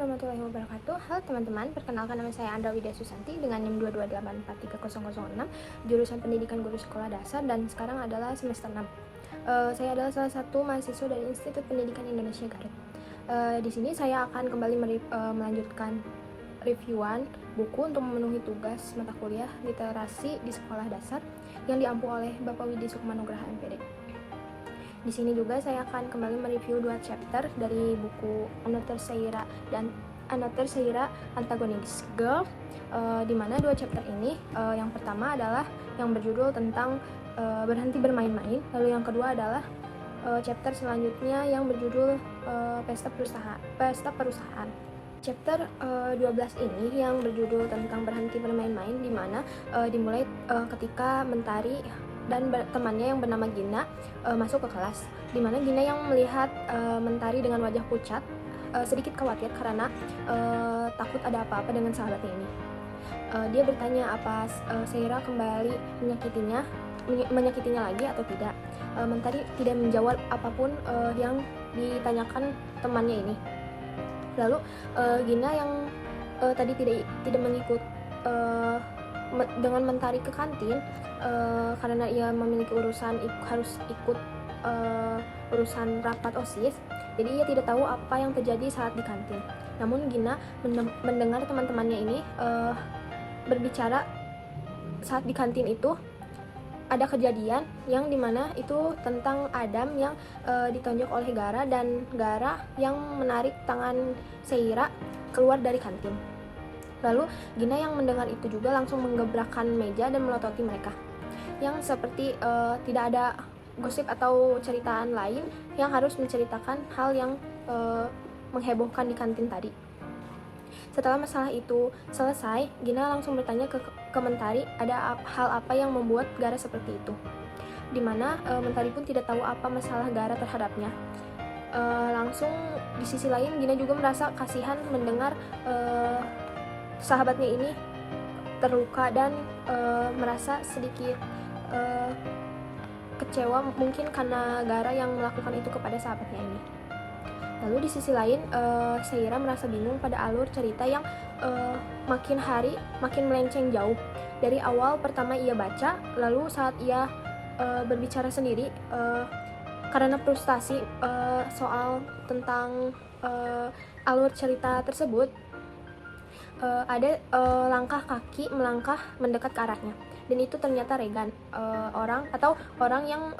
warahmatullahi wabarakatuh. Halo teman-teman, perkenalkan nama saya Andra Widya Susanti dengan NIM 228430006, jurusan Pendidikan Guru Sekolah Dasar, dan sekarang adalah semester 6. Saya adalah salah satu mahasiswa dari Institut Pendidikan Indonesia Garut. Di sini saya akan kembali melanjutkan reviewan buku untuk memenuhi tugas mata kuliah literasi di sekolah dasar yang diampu oleh Bapak Widi Sukmanugraha MPD. Di sini juga saya akan kembali mereview 2 chapter dari buku Another Seira dan Another Seira Antagonist Girl, di mana 2 chapter ini, yang pertama adalah yang berjudul tentang berhenti bermain-main, lalu yang kedua adalah chapter selanjutnya yang berjudul Pesta Perusahaan. Chapter 12 ini yang berjudul tentang berhenti bermain-main, di mana dimulai ketika Mentari dan temannya yang bernama Gina masuk ke kelas, di mana Gina yang melihat Mentari dengan wajah pucat, sedikit khawatir karena takut ada apa-apa dengan sahabatnya ini. Dia bertanya apa Seira kembali menyakitinya lagi atau tidak. Mentari tidak menjawab apapun yang ditanyakan temannya ini. Lalu Gina yang tadi tidak mengikut dengan Mentari ke kantin karena ia memiliki harus ikut urusan rapat OSIS, jadi ia tidak tahu apa yang terjadi saat di kantin. Namun Gina mendengar teman-temannya ini berbicara saat di kantin itu ada kejadian yang dimana itu tentang Adam yang ditonjok oleh Gara, dan Gara yang menarik tangan Seira keluar dari kantin. Lalu Gina yang mendengar itu juga langsung menggebrakkan meja dan melototi mereka, yang seperti tidak ada gosip atau ceritaan lain yang harus menceritakan hal yang menghebohkan di kantin tadi. Setelah masalah itu selesai, Gina langsung bertanya ke Mentari ada hal apa yang membuat Gara seperti itu, dimana Mentari pun tidak tahu apa masalah Gara terhadapnya. Langsung di sisi lain Gina juga merasa kasihan mendengar sahabatnya ini terluka dan merasa sedikit kecewa mungkin karena Gara yang melakukan itu kepada sahabatnya ini. Lalu di sisi lain Seira merasa bingung pada alur cerita yang makin hari makin melenceng jauh. Dari awal pertama ia baca, lalu saat ia berbicara sendiri karena frustasi soal tentang alur cerita tersebut, ada langkah kaki melangkah mendekat ke arahnya, dan itu ternyata Regan, orang yang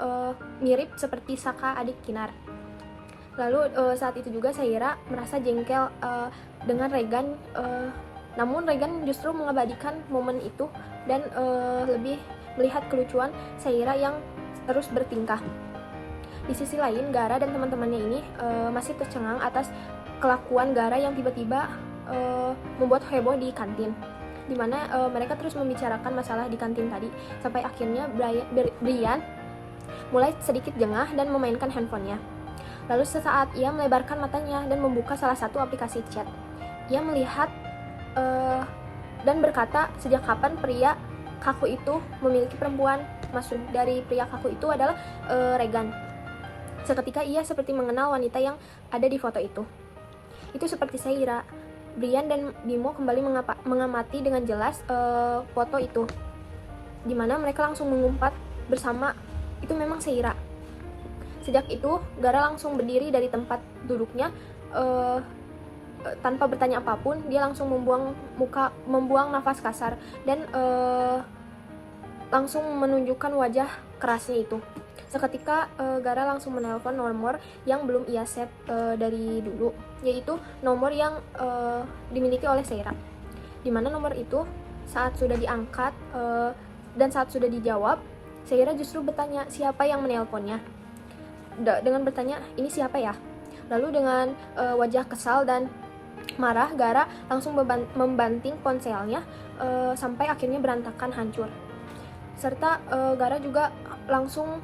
mirip seperti Saka adik Kinar. Lalu saat itu juga Seira merasa jengkel dengan Regan, namun Regan justru mengabadikan momen itu dan lebih melihat kelucuan Seira yang terus bertingkah. Di sisi lain Gara dan teman-temannya ini masih tercengang atas kelakuan Gara yang tiba-tiba membuat heboh di kantin, dimana mereka terus membicarakan masalah di kantin tadi, sampai akhirnya Brian mulai sedikit jengah dan memainkan handphonenya. Lalu sesaat ia melebarkan matanya dan membuka salah satu aplikasi chat. Ia melihat dan berkata sejak kapan pria kaku itu memiliki perempuan. Maksud dari pria kaku itu adalah Regan. Seketika ia seperti mengenal wanita yang ada di foto itu. Itu seperti Seira. Brian dan Bimo kembali mengamati dengan jelas foto itu, dimana mereka langsung mengumpat bersama itu memang Seira. Sejak itu Gara langsung berdiri dari tempat duduknya tanpa bertanya apapun. Dia langsung membuang nafas kasar dan langsung menunjukkan wajah kerasnya itu. Seketika Gara langsung menelpon nomor yang belum ia save dari dulu, yaitu nomor yang dimiliki oleh Seira. Dimana nomor itu saat sudah diangkat dan saat sudah dijawab, Seira justru bertanya siapa yang menelponnya. Dengan bertanya ini siapa ya? Lalu dengan wajah kesal dan marah, Gara langsung membanting ponselnya sampai akhirnya berantakan hancur. Serta Gara juga langsung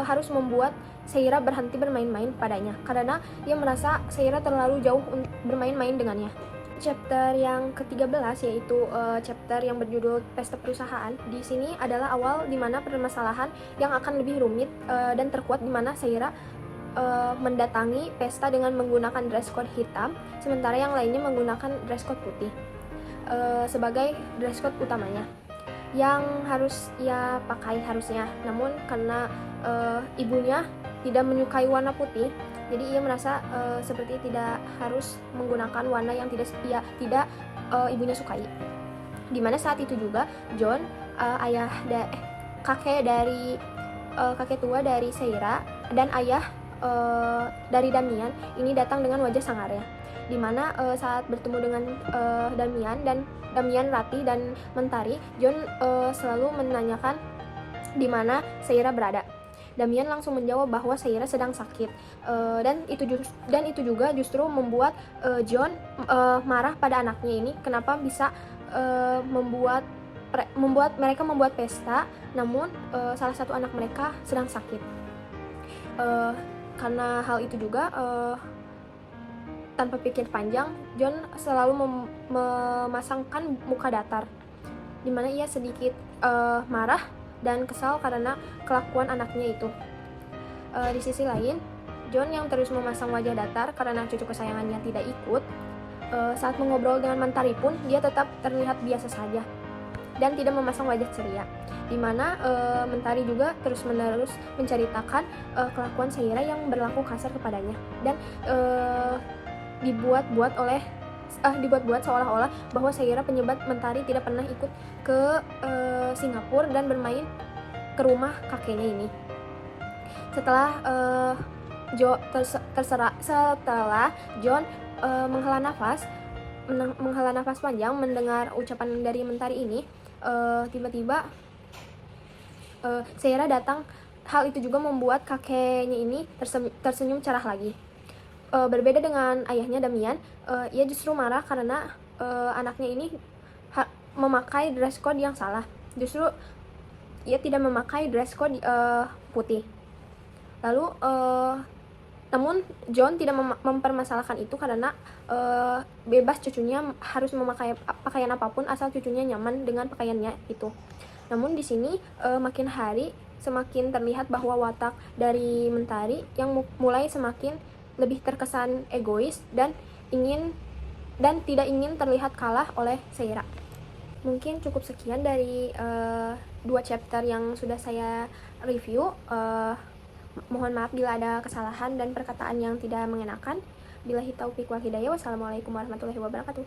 harus membuat Seira berhenti bermain-main padanya karena ia merasa Seira terlalu jauh bermain-main dengannya. Chapter yang ke-13 yaitu chapter yang berjudul Pesta Perusahaan. Di sini adalah awal dimana permasalahan yang akan lebih rumit dan terkuat, dimana Seira mendatangi pesta dengan menggunakan dress code hitam, sementara yang lainnya menggunakan dress code putih sebagai dress code utamanya yang harus ia pakai harusnya. Namun karena ibunya tidak menyukai warna putih, jadi ia merasa seperti tidak harus menggunakan warna yang tidak ibunya sukai. Dimana saat itu juga John, kakek tua dari Seira dan ayah dari Damian ini datang dengan wajah sangarnya. Dimana saat bertemu dengan Damian, Rati dan Mentari, John selalu menanyakan di mana Seira berada. Damian langsung menjawab bahwa Seira sedang sakit, dan itu juga justru membuat John marah pada anaknya ini. Kenapa bisa membuat mereka membuat pesta, namun salah satu anak mereka sedang sakit. Karena hal itu juga, tanpa pikir panjang, John selalu memasangkan muka datar, dimana ia sedikit marah dan kesal karena kelakuan anaknya itu. Di sisi lain, John yang terus memasang wajah datar karena cucu kesayangannya tidak ikut, saat mengobrol dengan Mentari pun dia tetap terlihat biasa saja dan tidak memasang wajah ceria, dimana Mentari juga terus-menerus menceritakan kelakuan Seira yang berlaku kasar kepadanya, dan dibuat-buat seolah-olah bahwa Seira penyebab Mentari tidak pernah ikut ke Singapura dan bermain ke rumah kakeknya ini. Setelah John menghela nafas panjang mendengar ucapan dari Mentari ini, tiba-tiba Seira datang. Hal itu juga membuat kakeknya ini tersenyum cerah lagi. Berbeda dengan ayahnya Damian, ia justru marah karena anaknya ini memakai dress code yang salah. Justru ia tidak memakai dress code putih. Lalu namun John tidak mempermasalahkan itu karena bebas cucunya harus memakai pakaian apapun asal cucunya nyaman dengan pakaiannya itu. Namun di sini makin hari semakin terlihat bahwa watak dari Mentari yang mulai semakin lebih terkesan egois dan tidak ingin terlihat kalah oleh Seira. Mungkin cukup sekian dari 2 chapter yang sudah saya review. Mohon maaf bila ada kesalahan dan perkataan yang tidak mengenakan. Billahi taufiq wal hidayah. Wassalamualaikum warahmatullahi wabarakatuh.